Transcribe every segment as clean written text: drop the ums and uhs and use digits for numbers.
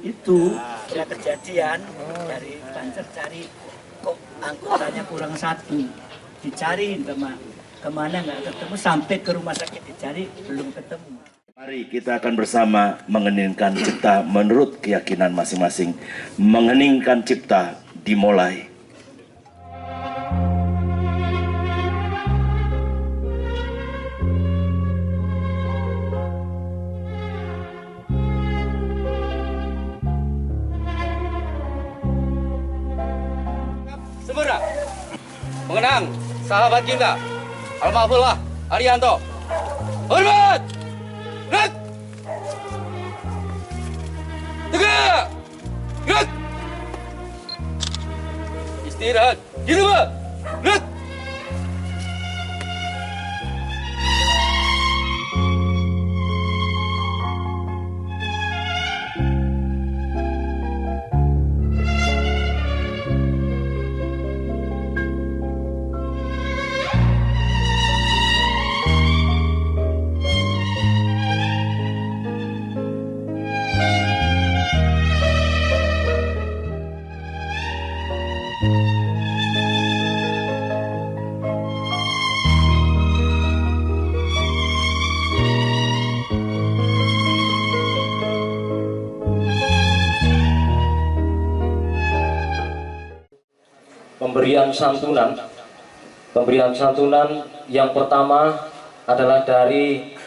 itu ada kejadian dari Banser cari kok anggotanya kurang satu, dicari kemana nggak ketemu, sampai ke rumah sakit dicari belum ketemu. Mari kita akan bersama mengheningkan cipta menurut keyakinan masing-masing. Mengheningkan cipta dimulai. Sempurna mengenang sahabat kita almarhum Arianto. Hormat, gerak, tegak, gerak, istirahat, di rumah, gerak. Pemberian santunan yang pertama adalah dari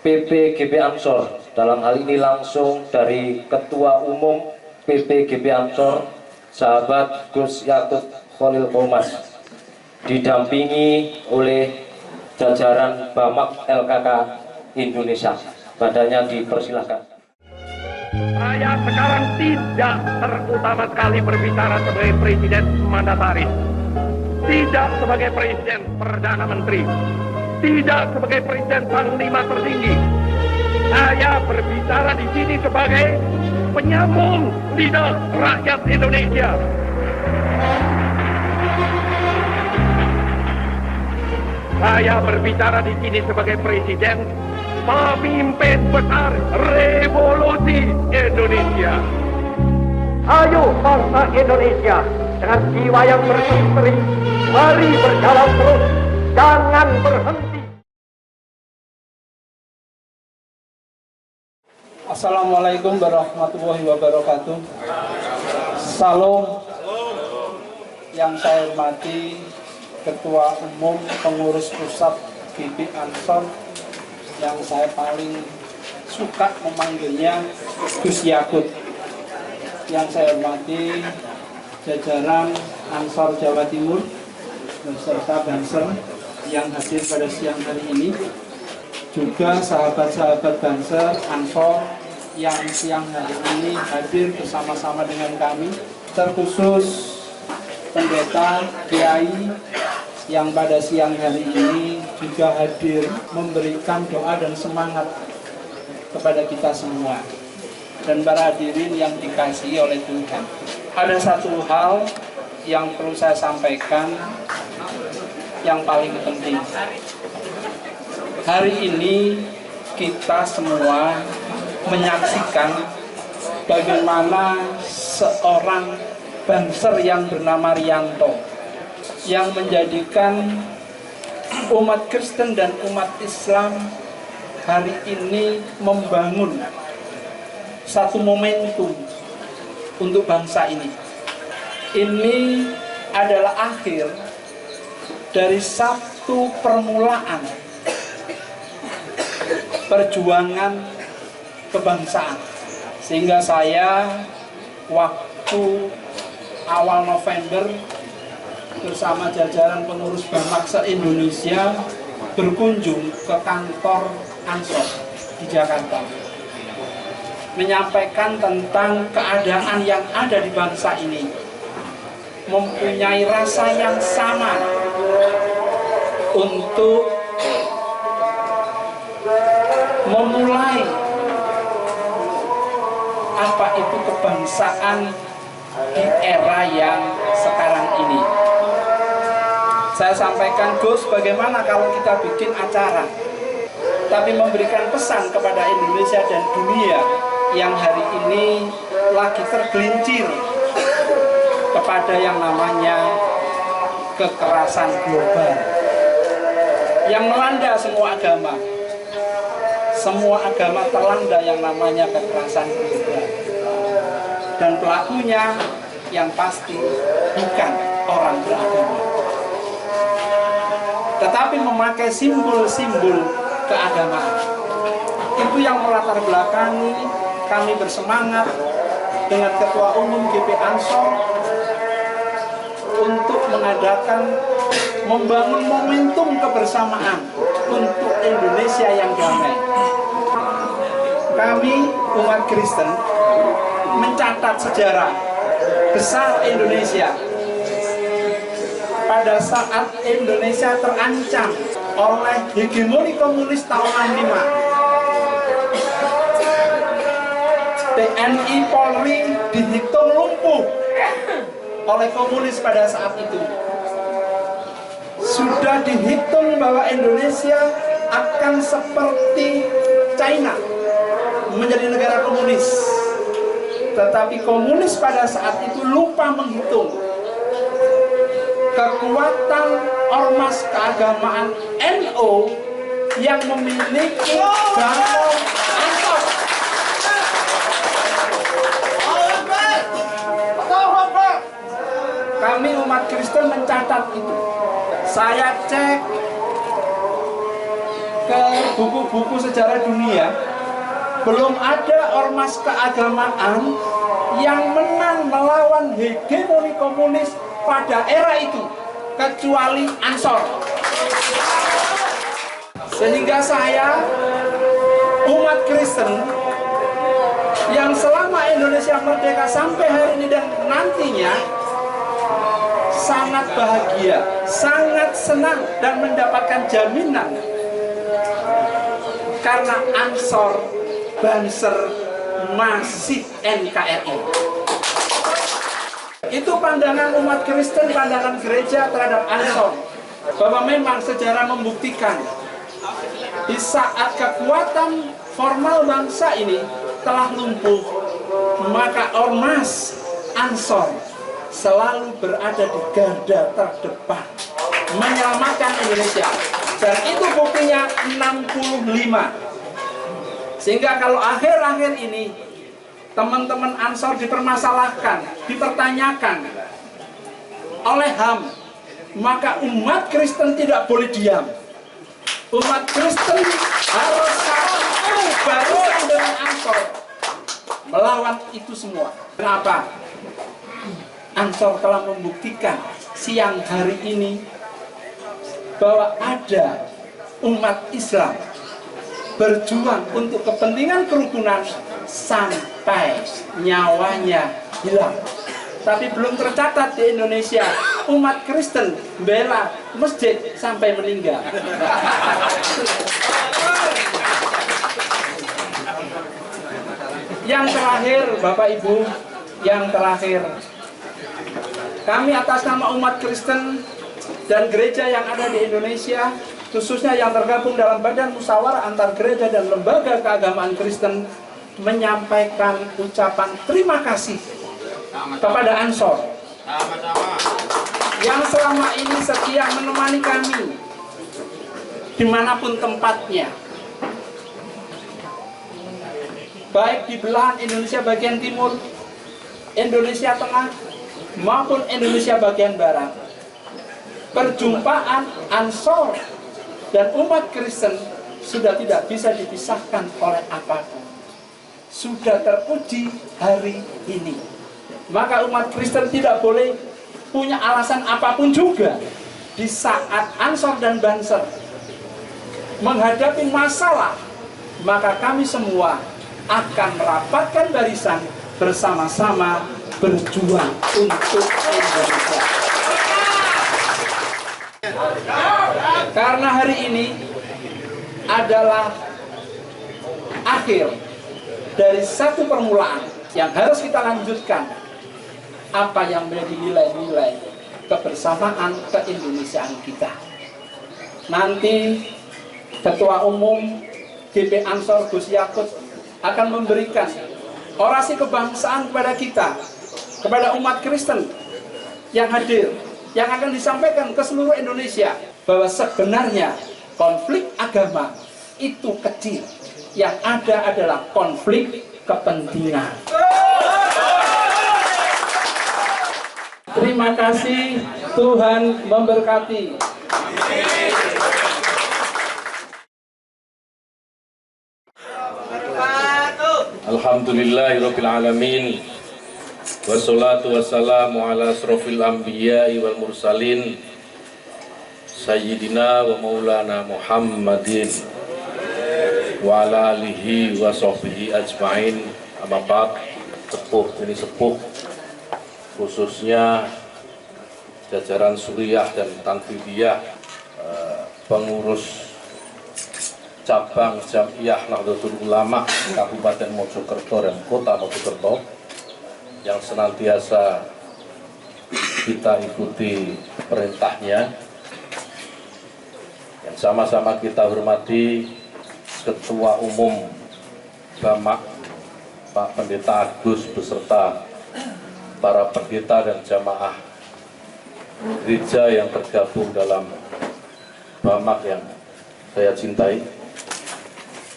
PPGP Ansor, dalam hal ini langsung dari Ketua Umum PPGP Ansor, sahabat Gus Yakut Khalil Komas, didampingi oleh jajaran Bamak LKK Indonesia. Badannya dipersilahkan. Saya sekarang tidak terutama sekali berbicara sebagai presiden mandataris, tidak sebagai presiden perdana menteri, tidak sebagai presiden panglima tertinggi. Saya berbicara di sini sebagai penyambung lidah rakyat Indonesia. Saya berbicara di sini sebagai presiden pemimpin besar revolusi Indonesia. Ayo bangsa Indonesia, dengan jiwa yang bersih-bersih, mari berjalan terus, jangan berhenti. Assalamualaikum warahmatullahi wabarakatuh. Salam. Yang saya hormati Ketua Umum Pengurus Pusat GP Ansor, yang saya paling suka memanggilnya Gus Yakut. Yang saya hormati jajaran Ansor Jawa Timur beserta Banser yang hadir pada siang hari ini, juga sahabat-sahabat Banser Ansor yang siang hari ini hadir bersama-sama dengan kami, terkhusus pendeta Kiai yang pada siang hari ini juga hadir memberikan doa dan semangat kepada kita semua dan para hadirin yang dikasihi oleh Tuhan. Ada satu hal yang perlu saya sampaikan yang paling penting. Hari ini kita semua menyaksikan bagaimana seorang Banser yang bernama Rianto yang menjadikan umat Kristen dan umat Islam hari ini membangun satu momentum untuk bangsa ini. Ini adalah akhir dari satu permulaan perjuangan kebangsaan. Sehingga saya waktu awal November bersama jajaran pengurus Bamak se-Indonesia berkunjung ke kantor Ansor di Jakarta, menyampaikan tentang keadaan yang ada di bangsa ini, mempunyai rasa yang sama untuk memulai apa itu kebangsaan di era yang sekarang ini. Saya sampaikan, Gus, bagaimana kalau kita bikin acara tapi memberikan pesan kepada Indonesia dan dunia yang hari ini lagi tergelincir kepada yang namanya kekerasan global yang melanda semua agama. Semua agama terlanda yang namanya kekerasan global. Dan pelakunya yang pasti bukan orang beragama, tetapi memakai simbol-simbol keagamaan. Itu yang melatar belakangi kami bersemangat dengan Ketua Umum GP Ansor untuk membangun momentum kebersamaan untuk Indonesia yang damai. Kami umat Kristen mencatat sejarah besar Indonesia pada saat Indonesia terancam oleh hegemoni komunis tahun 65. TNI Polri dihitung lumpuh oleh komunis pada saat itu. Sudah dihitung bahwa Indonesia akan seperti China, menjadi negara komunis. Tetapi komunis pada saat itu lupa menghitung kekuatan ormas keagamaan NU yang memiliki Danau Ansor. Kami umat Kristen mencatat itu. Saya cek ke buku-buku sejarah dunia, belum ada ormas keagamaan yang menang melawan hegemoni komunis pada era itu, kecuali Ansor. Sehingga saya, umat Kristen, yang selama Indonesia merdeka sampai hari ini dan nantinya, sangat bahagia, sangat senang dan mendapatkan jaminan karena Ansor, Banser masih NKRI. Itu pandangan umat Kristen, pandangan gereja terhadap Ansor, bahwa memang sejarah membuktikan di saat kekuatan formal bangsa ini telah lumpuh, maka ormas Ansor selalu berada di garda terdepan menyelamatkan Indonesia. Dan itu buktinya 65. Sehingga kalau akhir-akhir ini teman-teman Ansor dipermasalahkan, dipertanyakan oleh HAM, maka umat Kristen tidak boleh diam. Umat Kristen harus satu barisan dengan Ansor melawan itu semua. Kenapa? Ansor telah membuktikan siang hari ini bahwa ada umat Islam berjuang untuk kepentingan kerukunan sampai nyawanya hilang. Tapi belum tercatat di Indonesia umat Kristen bela masjid sampai meninggal. Yang terakhir, Bapak Ibu, yang terakhir, kami atas nama umat Kristen dan gereja yang ada di Indonesia, khususnya yang tergabung dalam Badan Musyawarah Antar Gereja dan Lembaga Keagamaan Kristen, menyampaikan ucapan terima kasih kepada Ansor yang selama ini setia menemani kami dimanapun tempatnya, baik di belahan Indonesia bagian timur, Indonesia tengah, maupun Indonesia bagian barat. Perjumpaan Ansor dan umat Kristen sudah tidak bisa dipisahkan oleh apapun. Sudah teruji hari ini. Maka umat Kristen tidak boleh punya alasan apapun juga di saat Ansor dan Banser menghadapi masalah, maka kami semua akan merapatkan barisan bersama-sama berjuang untuk Indonesia. Karena hari ini adalah akhir dari satu permulaan yang harus kita lanjutkan, apa yang menjadi nilai-nilai kebersamaan keindonesiaan kita. Nanti Ketua Umum GP Ansor Gus Yakut akan memberikan orasi kebangsaan kepada kita, kepada umat Kristen yang hadir, yang akan disampaikan ke seluruh Indonesia bahwa sebenarnya konflik agama itu kecil, yang ada adalah konflik kepentingan. Terima kasih, Tuhan memberkati. Alhamdulillahirabbil alamin. Wassalatu wassalamu ala asrofil anbiya'i wal mursalin Sayyidina wa maulana Muhammadin wa ala alihi wa sahbihi ajma'in. Amma ba'd. Sepuh ini sepuh, khususnya jajaran Suriah dan Tanfidiyah, pengurus cabang Jamiah Nahdlatul Ulama Kabupaten Mojokerto dan Kota Mojokerto yang senantiasa kita ikuti perintahnya, yang sama-sama kita hormati Ketua Umum Bamak Pak Pendeta Agus beserta para pendeta dan jamaah gereja yang tergabung dalam Bamak yang saya cintai.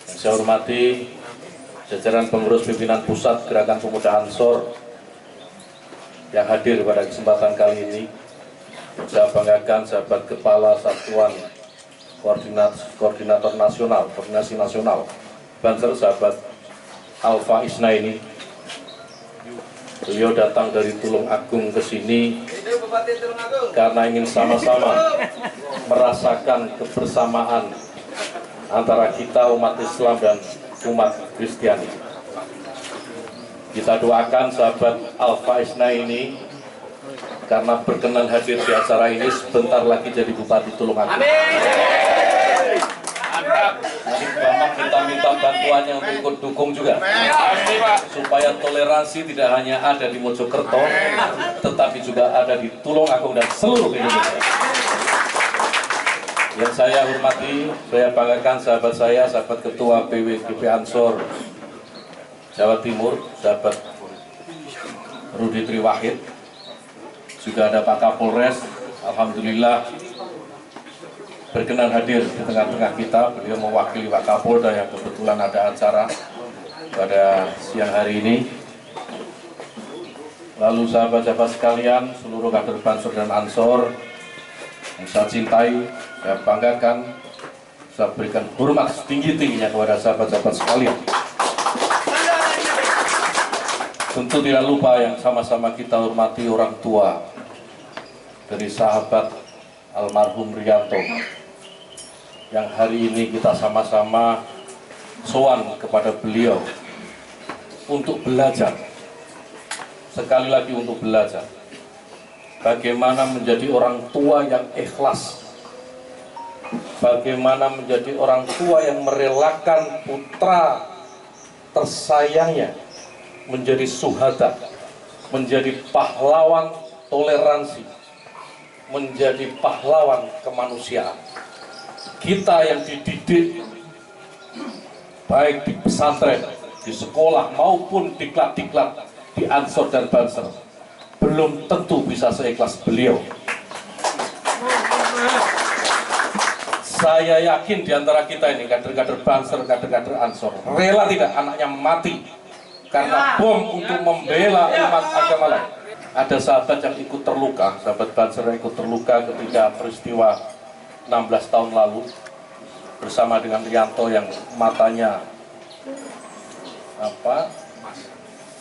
Saya hormati jajaran pengurus pimpinan pusat Gerakan Pemuda Ansor yang hadir pada kesempatan kali ini. Saya banggakan sahabat Kepala Satuan Koordinator Nasional, Koordinasi Nasional Banser, sahabat Alfa Isnaini. Beliau datang dari Tulung Agung ke sini karena ingin sama-sama merasakan kebersamaan antara kita umat Islam dan umat Kristiani. Kita doakan sahabat Alfa Isna ini karena berkenan hadir di acara ini sebentar lagi jadi Bupati Tulung Agung. Nanti Bapak kita minta bantuannya untuk ikut dukung juga, supaya toleransi tidak hanya ada di Mojokerto, tetapi juga ada di Tulung Agung dan seluruh Indonesia. Yang saya hormati, saya banggakan sahabat saya, sahabat Ketua PWGP Ansor Jawa Timur, sahabat Rudi Triwahid. Juga ada Pak Kapolres, alhamdulillah berkenan hadir di tengah-tengah kita. Beliau mewakili Pak Kapolda yang kebetulan ada acara pada siang hari ini. Lalu sahabat-sahabat sekalian, seluruh kader Banser dan Ansor yang saya cintai, saya banggakan, saya berikan hormat setinggi-tingginya kepada sahabat-sahabat sekalian. Tentu tidak lupa yang sama-sama kita hormati orang tua dari sahabat almarhum Rianto, yang hari ini kita sama-sama sowan kepada beliau untuk belajar, sekali lagi untuk belajar bagaimana menjadi orang tua yang ikhlas, bagaimana menjadi orang tua yang merelakan putra tersayangnya menjadi syuhada, menjadi pahlawan toleransi, menjadi pahlawan kemanusiaan. Kita yang dididik baik di pesantren, di sekolah maupun diklat-diklat di Ansor dan Banser belum tentu bisa seikhlas beliau. Saya yakin di antara kita ini, kader-kader Banser, kader-kader Ansor, rela tidak anaknya mati karena bom untuk membela umat agama lain. Ada sahabat yang ikut terluka, sahabat Banser yang ikut terluka ketika peristiwa 16 tahun lalu bersama dengan Rianto yang matanya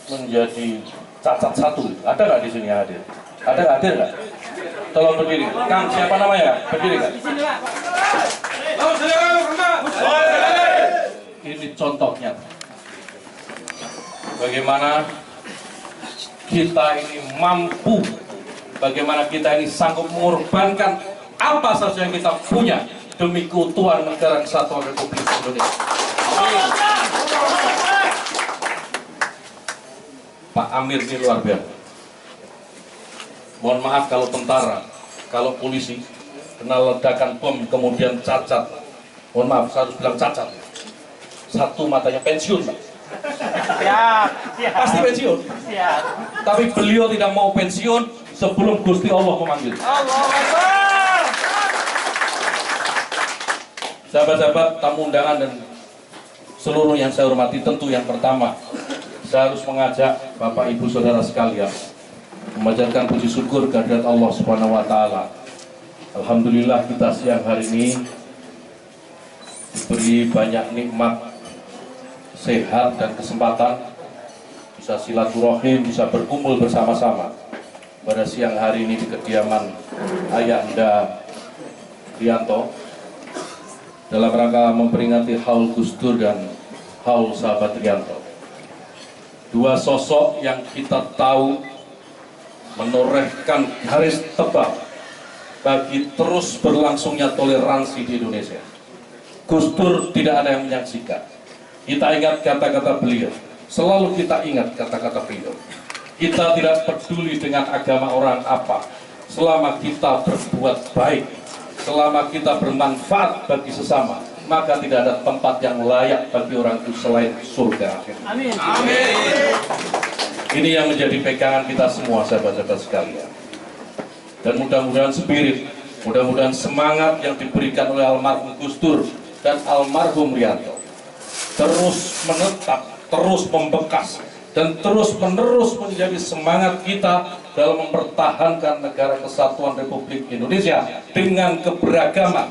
menjadi cacat satu. Ada nggak di sini yang hadir? Ada nggak hadir nggak? Tolong berdiri. Kang, siapa namanya? Berdiri nggak? Ini contohnya. Bagaimana kita ini mampu, bagaimana kita ini sanggup mengorbankan apa saja yang kita punya demi keutuhan negara kesatuan Republik Indonesia. Pak Amir ini luar biasa. Mohon maaf kalau tentara, kalau polisi kena ledakan bom kemudian cacat. Mohon maaf, saya harus bilang cacat. Satu matanya pensiun, Pak. Pasti pensiun. Tapi beliau tidak mau pensiun sebelum Gusti Allah memanggil. Sahabat-sahabat, tamu undangan dan seluruh yang saya hormati, tentu yang pertama saya harus mengajak Bapak Ibu Saudara sekalian memanjatkan puji syukur kehadirat Allah Subhanahu wa taala. Alhamdulillah kita siang hari ini diberi banyak nikmat, sehat dan kesempatan bisa silaturahim, bisa berkumpul bersama-sama pada siang hari ini di kediaman Ayahanda Rianto dalam rangka memperingati haul Gus Dur dan haul sahabat Rianto. Dua sosok yang kita tahu menorehkan garis tebal bagi terus berlangsungnya toleransi di Indonesia. Gus Dur tidak ada yang menyaksikan. Kita ingat kata-kata beliau, selalu kita ingat kata-kata beliau. Kita tidak peduli dengan agama orang apa, selama kita berbuat baik, selama kita bermanfaat bagi sesama, maka tidak ada tempat yang layak bagi orang itu selain surga. Amin. Amin. Ini yang menjadi pegangan kita semua, sahabat-sahabat sekalian. Dan mudah-mudahan spirit, mudah-mudahan semangat yang diberikan oleh almarhum Gus Dur dan almarhum Rianto terus menetap, terus membekas, dan terus-menerus menjadi semangat kita dalam mempertahankan negara kesatuan Republik Indonesia dengan keberagaman,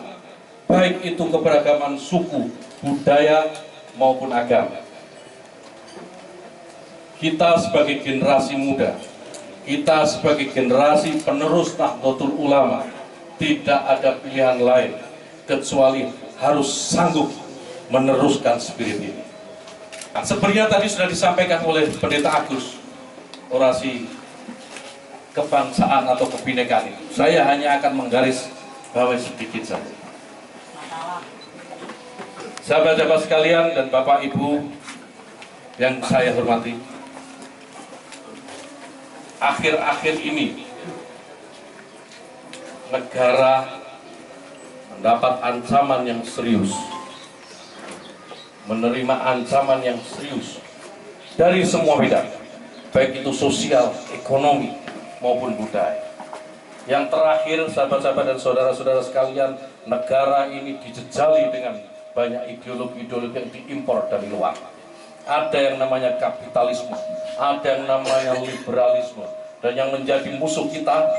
baik itu keberagaman suku, budaya, maupun agama. Kita sebagai generasi muda, kita sebagai generasi penerus Nahdlatul Ulama, tidak ada pilihan lain kecuali harus sanggup meneruskan spirit ini. Nah, sebenarnya tadi sudah disampaikan oleh Pendeta Agus orasi kebangsaan atau kebinekaan itu. Saya hanya akan menggaris bawahi sedikit saja. Sahabat-sahabat sekalian dan Bapak Ibu yang saya hormati, akhir-akhir ini negara mendapat ancaman yang serius, menerima ancaman yang serius dari semua bidang, baik itu sosial, ekonomi, maupun budaya. Yang terakhir, sahabat-sahabat dan saudara-saudara sekalian, negara ini dijejali dengan banyak ideologi-ideologi yang diimpor dari luar. Ada yang namanya kapitalisme, ada yang namanya liberalisme, dan yang menjadi musuh kita,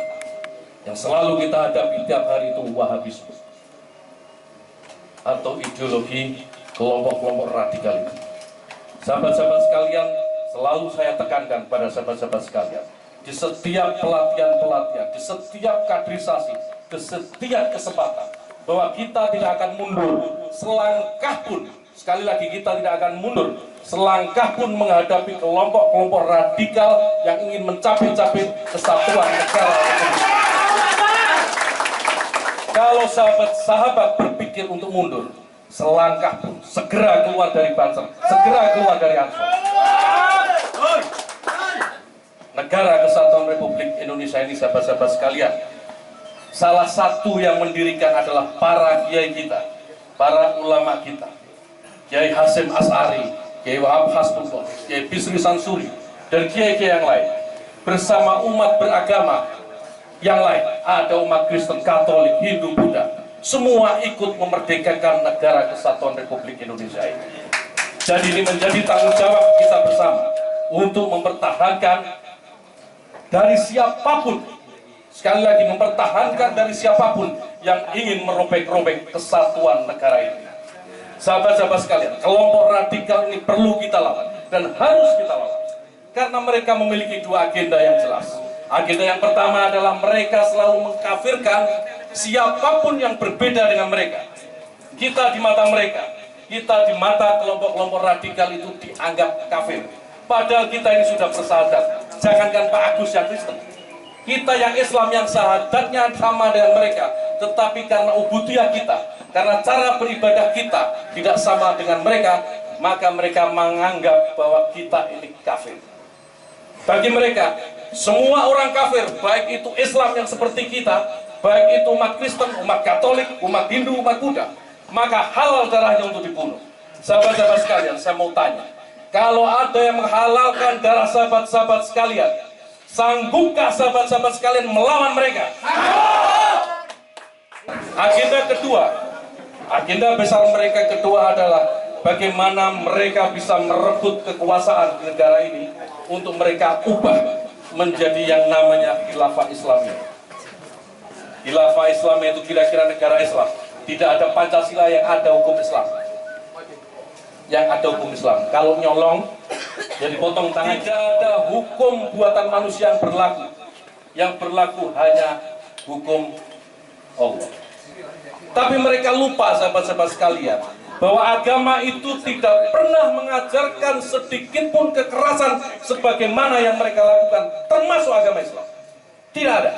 yang selalu kita hadapi tiap hari itu Wahabisme, atau ideologi kelompok-kelompok radikal itu. Sahabat-sahabat sekalian, selalu saya tekankan pada sahabat-sahabat sekalian, di setiap pelatihan-pelatihan, di setiap kaderisasi, di setiap kesempatan, bahwa kita tidak akan mundur selangkah pun. Sekali lagi, kita tidak akan mundur selangkah pun menghadapi kelompok-kelompok radikal yang ingin mencabik-cabik kesatuan negara. Kalau sahabat-sahabat berpikir untuk mundur selangkah pun, segera keluar dari Banser, segera keluar dari Ansor. Negara Kesatuan Republik Indonesia ini, sahabat-sahabat sekalian, salah satu yang mendirikan adalah para kiai kita, para ulama kita, Kiai Hasyim Asy'ari, Kiai Wahab Hasbullah, Kiai Bisri Sansuri, dan kiai-kiai yang lain, bersama umat beragama yang lain, ada umat Kristen, Katolik, Hindu, Buddha, semua ikut memerdekakan negara Kesatuan Republik Indonesia ini. Jadi ini menjadi tanggung jawab kita bersama untuk mempertahankan dari siapapun, sekali lagi mempertahankan dari siapapun yang ingin merobek-robek kesatuan negara ini. Sahabat-sahabat sekalian, kelompok radikal ini perlu kita lawan dan harus kita lawan, karena mereka memiliki dua agenda yang jelas. Agenda yang pertama adalah mereka selalu mengkafirkan siapapun yang berbeda dengan mereka. Kita di mata mereka, kita di mata kelompok-kelompok radikal itu dianggap kafir. Padahal kita ini sudah bersahadat. Jangankan Pak Agus yang Kristen, kita yang Islam yang sahadatnya sama dengan mereka, tetapi karena ubudiyah kita, karena cara beribadah kita tidak sama dengan mereka, maka mereka menganggap bahwa kita ini kafir. Bagi mereka, semua orang kafir, baik itu Islam yang seperti kita, baik itu umat Kristen, umat Katolik, umat Hindu, umat Buddha, maka halal darahnya untuk dibunuh. Sahabat-sahabat sekalian, saya mau tanya, kalau ada yang menghalalkan darah sahabat-sahabat sekalian, sanggupkah sahabat-sahabat sekalian melawan mereka? Agenda besar mereka kedua adalah bagaimana mereka bisa merebut kekuasaan di negara ini untuk mereka ubah menjadi yang namanya khilafah Islamiyah. Khilafah Islamiyah itu kira-kira negara Islam. Tidak ada Pancasila, yang ada hukum Islam. Yang ada hukum Islam. Kalau nyolong, jadi potong tangan. Tidak ada hukum buatan manusia yang berlaku. Yang berlaku hanya hukum Allah. Tapi mereka lupa, sahabat-sahabat sekalian, bahwa agama itu tidak pernah mengajarkan sedikit pun kekerasan sebagaimana yang mereka lakukan, termasuk agama Islam. Tidak ada.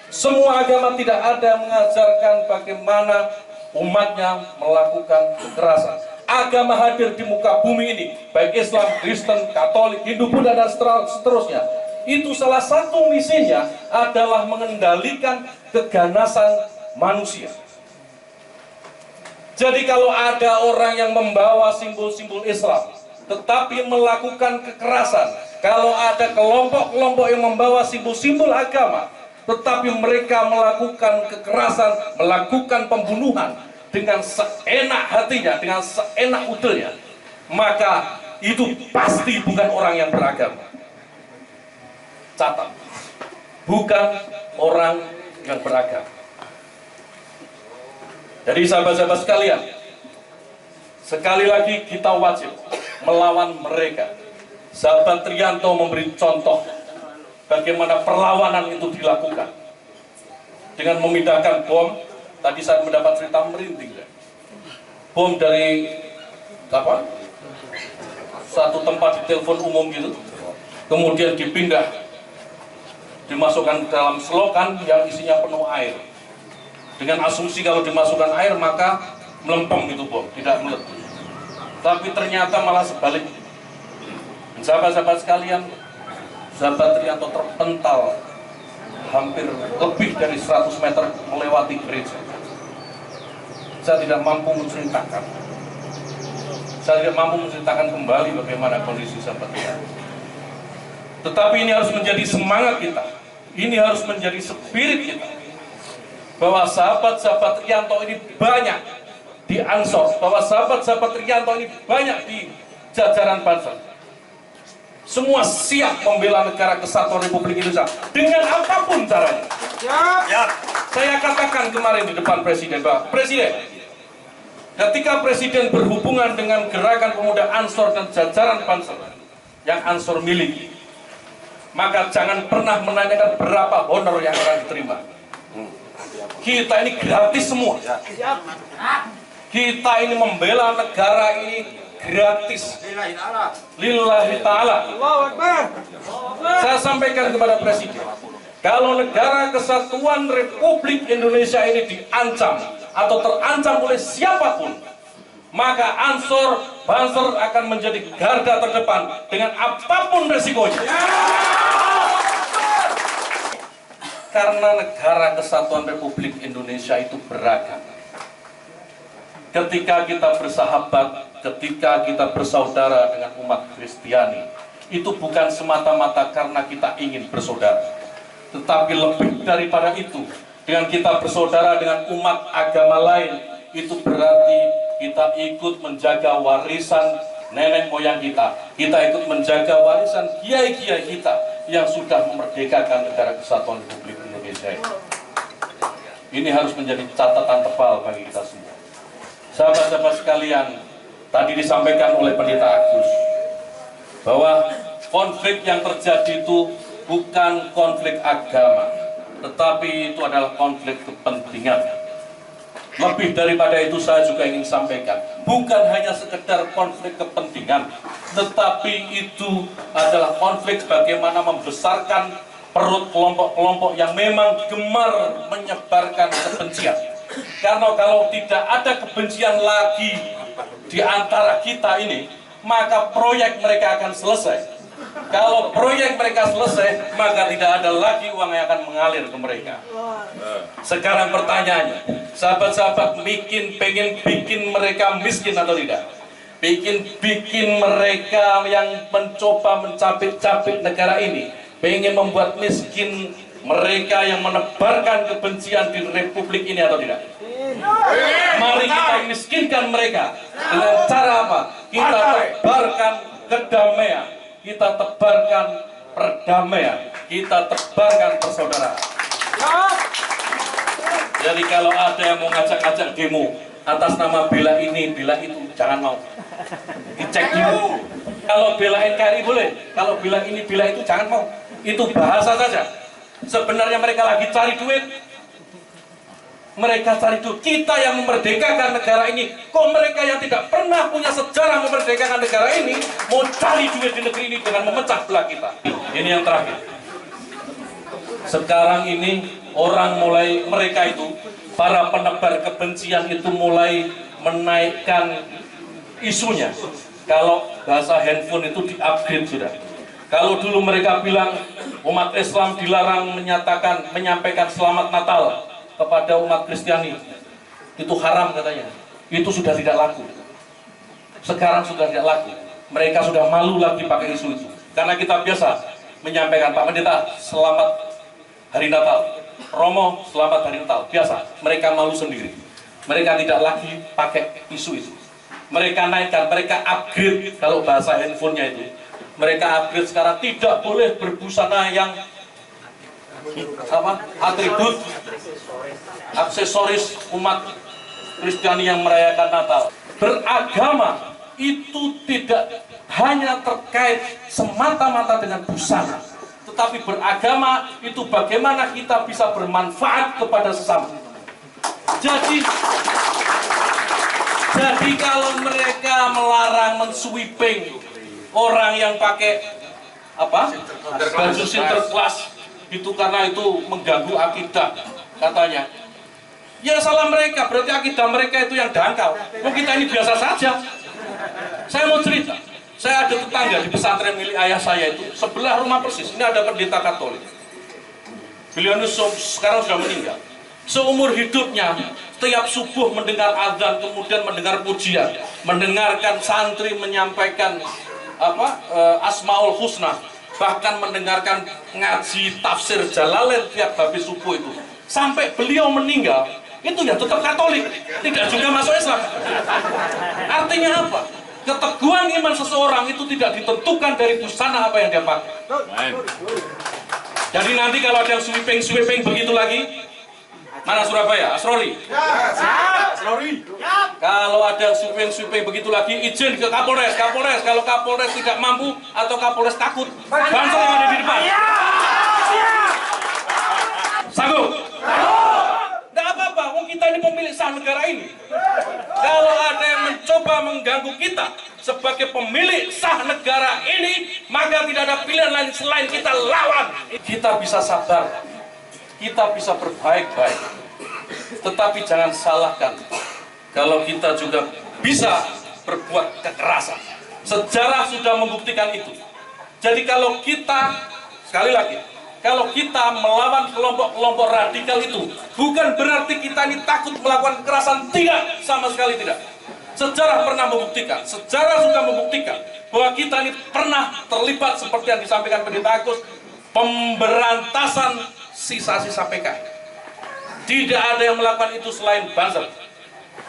Semua agama tidak ada yang mengajarkan bagaimana umatnya melakukan kekerasan. Agama hadir di muka bumi ini, baik Islam, Kristen, Katolik, Hindu, Buddha, dan seterusnya. Itu salah satu misinya adalah mengendalikan keganasan manusia. Jadi kalau ada orang yang membawa simbol-simbol Islam, tetapi melakukan kekerasan, kalau ada kelompok-kelompok yang membawa simbol-simbol agama, tetapi mereka melakukan kekerasan, melakukan pembunuhan dengan seenak hatinya, dengan seenak udelnya, maka itu pasti bukan orang yang beragama. Catat, bukan orang yang beragama. Jadi sahabat-sahabat sekalian, sekali lagi kita wajib melawan mereka. Sahabat Triyanto memberi contoh bagaimana perlawanan itu dilakukan dengan memindahkan bom. Tadi saya mendapat cerita merinding, bom dari satu tempat di telepon umum gitu, kemudian dipindah, dimasukkan ke dalam selokan yang isinya penuh air, dengan asumsi kalau dimasukkan air maka melempem itu bom, tidak meletus. Tapi ternyata malah sebaliknya. Sahabat-sahabat sekalian, sahabat Triyanto terpental hampir lebih dari 100 meter melewati gereja. Saya tidak mampu menceritakan. Saya tidak mampu menceritakan kembali bagaimana kondisi sahabat Triyanto. Tetapi ini harus menjadi semangat kita. Ini harus menjadi spirit kita. Bahwa sahabat-sahabat Triyanto ini banyak di Ansor. Bahwa sahabat-sahabat Triyanto ini banyak di jajaran Banser. Semua siap membela negara kesatuan Republik Indonesia dengan apapun caranya. Siap. Saya katakan kemarin di depan Presiden, Pak Presiden, ketika Presiden berhubungan dengan gerakan pemuda Ansor dan jajaran Banser yang Ansor miliki, maka jangan pernah menanyakan berapa honor yang akan diterima. Kita ini gratis semua. Kita ini membela negara ini gratis, lillahi ta'ala. Saya sampaikan kepada Presiden, kalau negara kesatuan Republik Indonesia ini diancam atau terancam oleh siapapun, maka Ansor Banser akan menjadi garda terdepan dengan apapun resikonya. Karena negara kesatuan Republik Indonesia itu beragam. Ketika kita bersahabat, ketika kita bersaudara dengan umat Kristiani, itu bukan semata-mata karena kita ingin bersaudara, tetapi lebih daripada itu, dengan kita bersaudara dengan umat agama lain, itu berarti kita ikut menjaga warisan nenek moyang kita. Kita ikut menjaga warisan kiai-kiai kita yang sudah memerdekakan negara kesatuan Republik Indonesia ini. Ini harus menjadi catatan tebal bagi kita semua. Sahabat-sahabat sekalian, tadi disampaikan oleh Pendeta Agus bahwa konflik yang terjadi itu bukan konflik agama, tetapi itu adalah konflik kepentingan. Lebih daripada itu saya juga ingin sampaikan, bukan hanya sekedar konflik kepentingan, tetapi itu adalah konflik bagaimana membesarkan perut kelompok-kelompok yang memang gemar menyebarkan kebencian. Karena kalau tidak ada kebencian lagi di antara kita ini, maka proyek mereka akan selesai. Kalau proyek mereka selesai, maka tidak ada lagi uang yang akan mengalir ke mereka. Sekarang pertanyaannya, sahabat-sahabat pengen bikin mereka miskin atau tidak? bikin mereka yang mencoba mencapik-capik negara ini, pengen membuat miskin mereka yang menebarkan kebencian di republik ini atau tidak? Mari kita miskinkan mereka dengan cara apa? Kita tebarkan kedamaian, kita tebarkan perdamaian, kita tebarkan persaudaraan. Jadi kalau ada yang mau ngajak-ngajak demo atas nama bela ini, bela itu, jangan mau. Dicek dulu. Kalau bela NKRI boleh, kalau bela ini, bela itu, jangan mau. Itu bahasa saja. Sebenarnya mereka lagi cari duit. Mereka cari duit. Kita yang memerdekakan negara ini, kok mereka yang tidak pernah punya sejarah memerdekakan negara ini mau cari duit di negeri ini dengan memecah belah kita. Ini yang terakhir. Sekarang ini orang mulai, mereka itu, para penebar kebencian itu mulai menaikkan isunya. Kalau bahasa handphone itu di-upgrade sudah. Kalau dulu mereka bilang umat Islam dilarang menyampaikan selamat Natal kepada umat Kristiani, itu haram katanya. Itu sudah tidak laku. Sekarang sudah tidak laku. Mereka sudah malu lagi pakai isu itu. Karena kita biasa menyampaikan, Pak Pendeta, selamat Hari Natal, Romo, selamat Hari Natal. Biasa, mereka malu sendiri. Mereka tidak lagi pakai isu itu. Mereka naikkan, mereka upgrade. Kalau bahasa handphonenya itu, mereka upgrade sekarang tidak boleh berbusana yang atribut, aksesoris umat Kristiani yang merayakan Natal. Beragama itu tidak hanya terkait semata-mata dengan busana, tetapi beragama itu bagaimana kita bisa bermanfaat kepada sesama. Jadi kalau mereka melarang mensweeping orang yang pakai baju sinterklas itu karena itu mengganggu akidah katanya, ya salah mereka, berarti akidah mereka itu yang dangkal. Kita ini biasa saja. Saya mau cerita, saya ada tetangga di pesantren milik ayah saya itu, sebelah rumah persis, ini ada pendeta Katolik. Beliau itu sekarang sudah meninggal. Seumur hidupnya, setiap subuh mendengar azan, kemudian mendengar pujian, mendengarkan santri menyampaikan Asmaul Husna, bahkan mendengarkan ngaji tafsir Jalalain tiap habis subuh itu. Sampai beliau meninggal, itu ya tetap Katolik, tidak juga masuk Islam. Artinya apa? Keteguhan iman seseorang itu tidak ditentukan dari busana apa yang dia pakai. Jadi nanti kalau ada yang sweeping begitu lagi, mana Surabaya? Asrori? Asrori? Kalau ada sweeping begitu lagi, izin ke Kapolres. Kalau Kapolres tidak mampu atau Kapolres takut, Banser yang ada di depan. Sanggup? Tidak apa-apa, kita ini pemilik sah negara ini. Kalau ada yang mencoba mengganggu kita sebagai pemilik sah negara ini, maka tidak ada pilihan lain selain kita lawan. Kita bisa sabar, kita bisa berbaik-baik, tetapi jangan salahkan kalau kita juga bisa berbuat kekerasan. Sejarah sudah membuktikan itu. Jadi kalau kita, sekali lagi, kalau kita melawan kelompok-kelompok radikal itu, bukan berarti kita ini takut melakukan kekerasan. Tidak, sama sekali tidak. Sejarah pernah membuktikan, sejarah sudah membuktikan bahwa kita ini pernah terlibat seperti yang disampaikan Pendeta Agus, pemberantasan sisa-sisa PKI. Tidak ada yang melakukan itu selain Banser.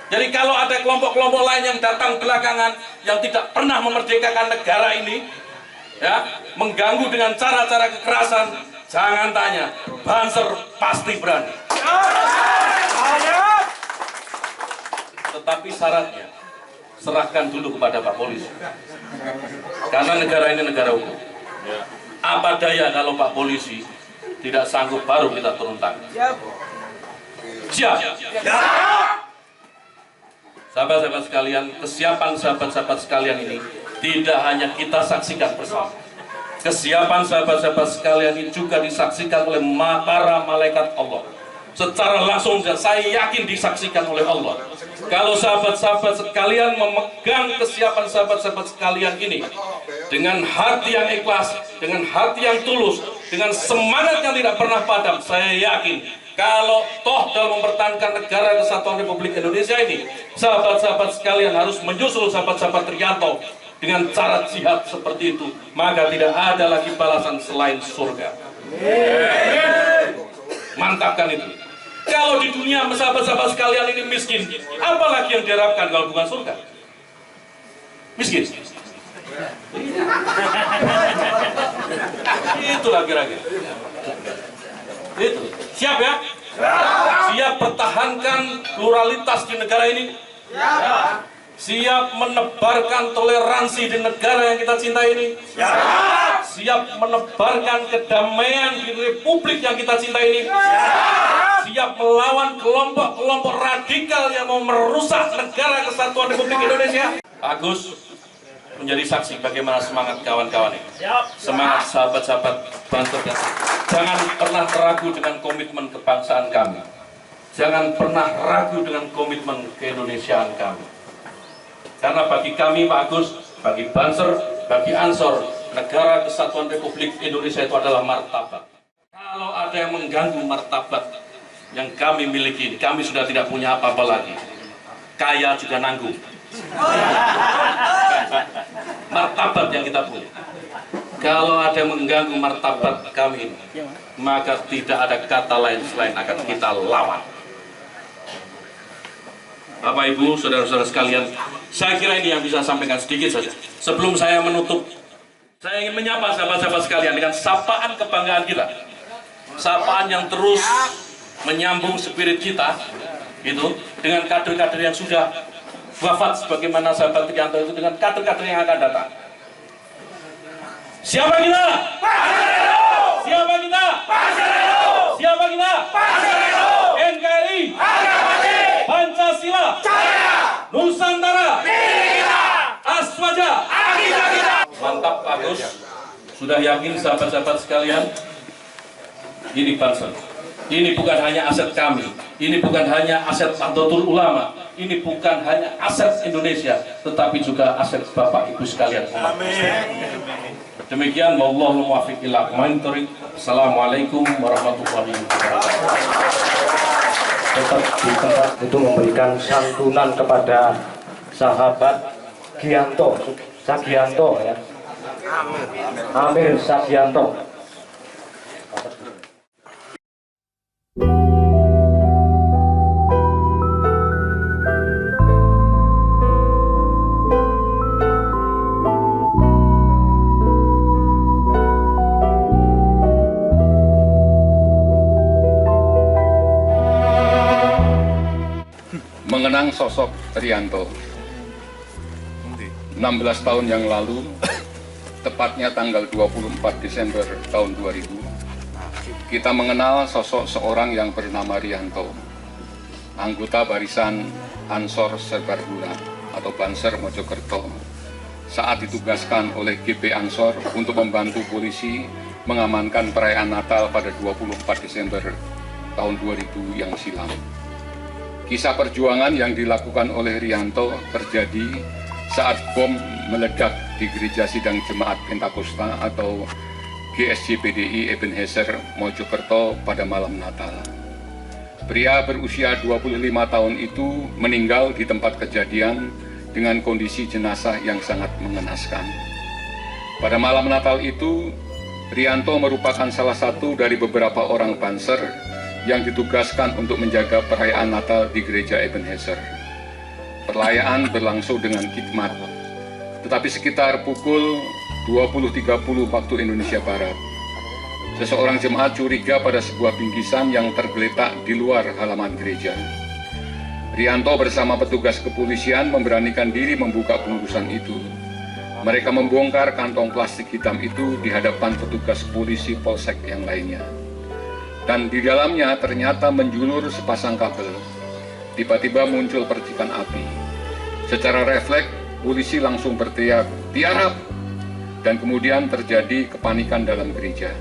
Jadi kalau ada kelompok-kelompok lain yang datang belakangan, yang tidak pernah memerdekakan negara ini, ya, mengganggu dengan cara-cara kekerasan, jangan tanya, Banser pasti berani. Tetapi syaratnya, serahkan dulu kepada Pak Polisi. Karena negara ini negara hukum. Apa daya kalau Pak Polisi tidak sanggup, baru kita turun tangan. Siap. Sahabat-sahabat sekalian, kesiapan sahabat-sahabat sekalian ini tidak hanya kita saksikan bersama. Kesiapan sahabat-sahabat sekalian ini juga disaksikan oleh para malaikat Allah. Secara langsung saya yakin disaksikan oleh Allah. Kalau sahabat-sahabat sekalian memegang kesiapan sahabat-sahabat sekalian ini dengan hati yang ikhlas, dengan hati yang tulus, dengan semangat yang tidak pernah padam, saya yakin Kalau toh dalam mempertahankan negara kesatuan Republik Indonesia ini, sahabat-sahabat sekalian harus menyusul sahabat-sahabat Rianto dengan cara jihad seperti itu, maka tidak ada lagi balasan selain surga. Mantapkan itu. Kalau di dunia sahabat-sahabat sekalian ini miskin, apalagi yang diharapkan kalau bukan surga? Miskin. Itulah kira-kira. Itu. Siap ya? Siap pertahankan pluralitas di negara ini? Siap menebarkan toleransi di negara yang kita cintai ini? Siap menebarkan kedamaian di republik yang kita cintai ini? Siap melawan kelompok-kelompok radikal yang mau merusak negara kesatuan Republik Indonesia? Agus menjadi saksi bagaimana semangat kawan-kawan ini. Semangat sahabat-sahabat Banser. Jangan pernah ragu dengan komitmen kebangsaan kami. Jangan pernah ragu dengan komitmen keindonesiaan kami. Karena bagi kami, Pak Agus, bagi Banser, bagi Ansor, negara kesatuan Republik Indonesia itu adalah martabat. Kalau ada yang mengganggu martabat yang kami miliki ini, kami sudah tidak punya apa-apa lagi. Kaya juga nanggung. Martabat yang kita punya. Kalau ada yang mengganggu martabat kami ini, maka tidak ada kata lain selain akan kita lawan. Bapak Ibu, saudara-saudara sekalian, saya kira ini yang bisa saya sampaikan sedikit saja. Sebelum saya menutup, saya ingin menyapa sahabat-sahabat sekalian dengan sapaan kebanggaan kita. Sapaan yang terus menyambung spirit kita, itu dengan kader-kader yang sudah wafat sebagaimana sahabat Rianto itu, dengan kader-kader yang akan datang. Siapa kita? Siapa kita? Siapa kita? NKRI, Pancasila, Nusantara, Aswaja. Mantap Pak Agus. Sudah yakin sahabat-sahabat sekalian? Ini Banser. Ini bukan hanya aset kami, ini bukan hanya aset Nahdlatul Ulama, ini bukan hanya aset Indonesia, tetapi juga aset Bapak Ibu sekalian. Demikian, wallahu muwaffiq ila aqwamit thoriq. Assalamualaikum warahmatullahi wabarakatuh. Tetap di tempat itu memberikan santunan kepada sahabat Sagianto ya. Amir Sagianto. Mengenang sosok Rianto 16 tahun yang lalu, tepatnya tanggal 24 Desember tahun 2000, kita mengenal sosok seorang yang bernama Rianto, anggota barisan Ansor Serbaguna atau Banser Mojokerto, saat ditugaskan oleh GP Ansor untuk membantu polisi mengamankan perayaan Natal pada 24 Desember tahun 2000 yang silam. Kisah perjuangan yang dilakukan oleh Rianto terjadi saat bom meledak di Gereja Sidang Jemaat Pentakosta atau GSJ PDI Ebenezer Mojokerto pada malam Natal. Pria berusia 25 tahun itu meninggal di tempat kejadian dengan kondisi jenazah yang sangat mengenaskan. Pada malam Natal itu, Rianto merupakan salah satu dari beberapa orang Banser yang ditugaskan untuk menjaga perayaan Natal di Gereja Ebenezer. Perayaan berlangsung dengan khidmat, tetapi sekitar pukul 20.30 waktu Indonesia Barat, seseorang jemaat curiga pada sebuah bingkisan yang tergeletak di luar halaman gereja. Rianto bersama petugas kepolisian memberanikan diri membuka bungkusan itu. Mereka membongkar kantong plastik hitam itu di hadapan petugas polisi polsek yang lainnya. Dan di dalamnya ternyata menjulur sepasang kabel. Tiba-tiba muncul percikan api. Secara refleks, polisi langsung berteriak, "Tiarap!" Dan kemudian terjadi kepanikan dalam gereja.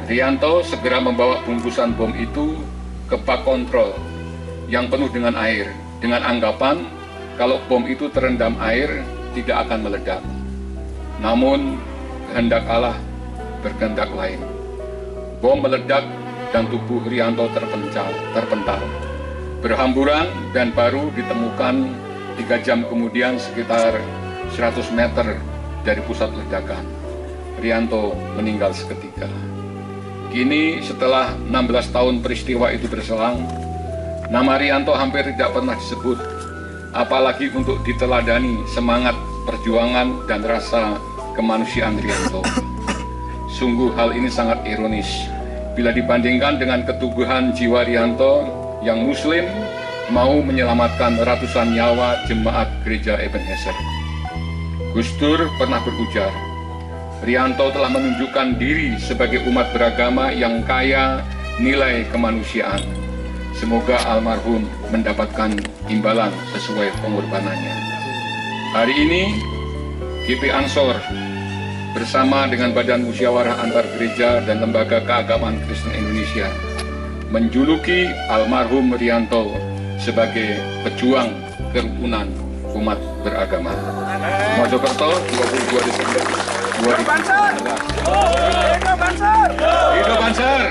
Rianto segera membawa bungkusan bom itu ke bak kontrol yang penuh dengan air, dengan anggapan kalau bom itu terendam air tidak akan meledak. Namun, kehendak Allah berkehendak lain. Bom meledak dan tubuh Rianto terpental. Berhamburan dan baru ditemukan 3 jam kemudian sekitar 100 meter dari pusat ledakan. Rianto meninggal seketika. Kini setelah 16 tahun peristiwa itu berselang, nama Rianto hampir tidak pernah disebut, apalagi untuk diteladani semangat perjuangan dan rasa kemanusiaan Rianto. Sungguh hal ini sangat ironis bila dibandingkan dengan keteguhan jiwa Rianto yang muslim mau menyelamatkan ratusan nyawa jemaat gereja Ebenezer. Gus Dur pernah berujar, Rianto telah menunjukkan diri sebagai umat beragama yang kaya nilai kemanusiaan. Semoga almarhum mendapatkan imbalan sesuai pengorbanannya. Hari ini, GP Ansor bersama dengan Badan Musyawarah Antar Gereja dan Lembaga Keagamaan Kristen Indonesia menjuluki almarhum Rianto sebagai pejuang kerukunan umat beragama. Mojokerto, 22 Desember 2019. Hidup Ansor!